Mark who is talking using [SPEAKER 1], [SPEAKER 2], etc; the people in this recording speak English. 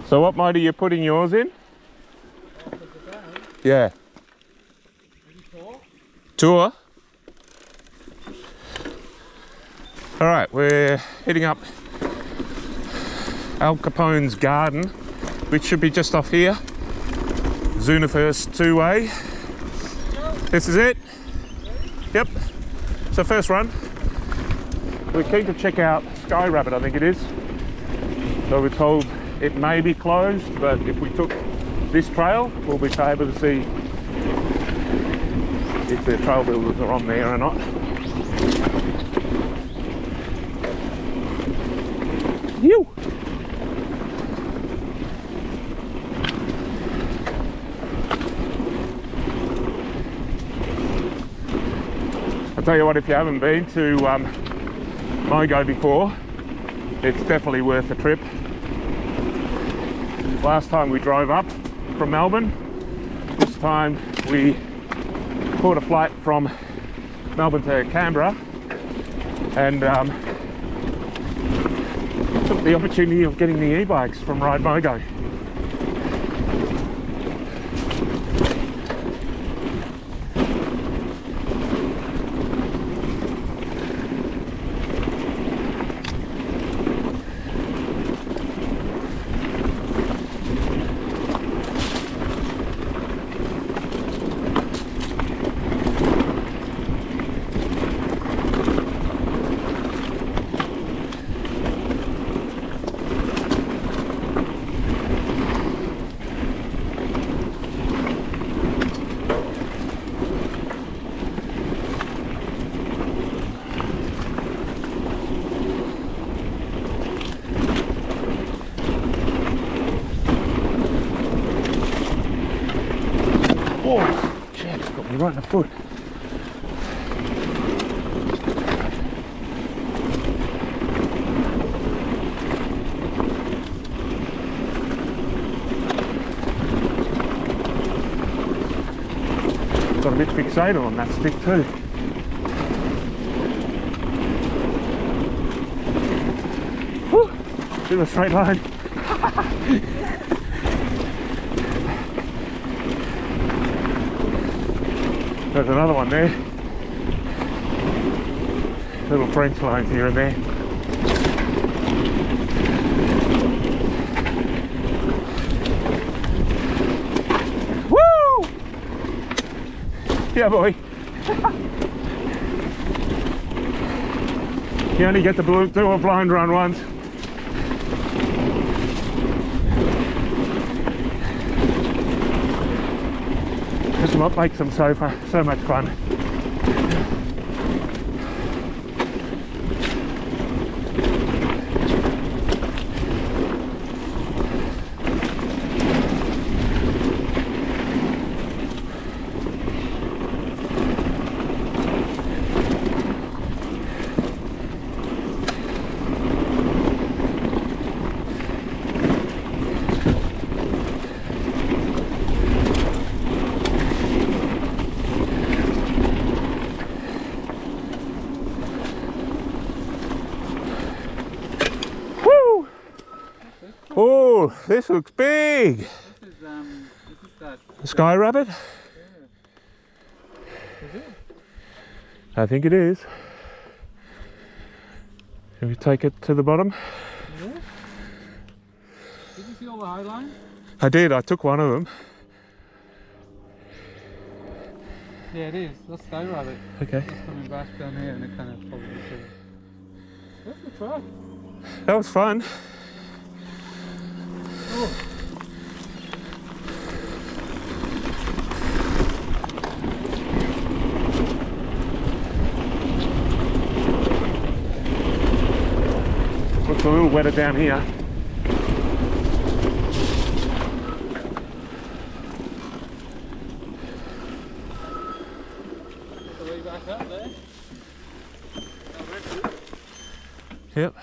[SPEAKER 1] So what mode are you putting yours in? Yeah. Tour? Alright, we're heading up Al Capone's garden, which should be just off here. Zooniverse 2-way. This is it. Yep. So first run. We're keen to check out Skyrabbit, I think it is. So we're told it may be closed, but if we took this trail, we'll be able to see if the trail builders are on there or not. Phew! I'll tell you what, if you haven't been to Mogo before, it's definitely worth a trip. Last time we drove up from Melbourne, this time we caught a flight from Melbourne to Canberra and took the opportunity of getting the e-bikes from Ride Mogo. Oh, shit, it's got me right in the foot. Got a bit fixated on that stick too. Whew, do a straight line. There's another one there. Little French lines here and there. Woo! Yeah, boy. You only get to do a blind run once. That's what makes them so much fun. Oh, this looks big.
[SPEAKER 2] This is that
[SPEAKER 1] Skyrabbit?
[SPEAKER 2] Yeah. Is it?
[SPEAKER 1] I think it is. Can we take it to the bottom?
[SPEAKER 2] Yeah. Did you see all the high lines?
[SPEAKER 1] I did, I took one of them.
[SPEAKER 2] Yeah, it is. That's Skyrabbit.
[SPEAKER 1] Okay.
[SPEAKER 2] It's coming back down here and it kind of follows the trail. That's the track.
[SPEAKER 1] That was fun.
[SPEAKER 2] Oh.
[SPEAKER 1] Looks a little wetter down here.
[SPEAKER 2] The way back up there.
[SPEAKER 1] Yep.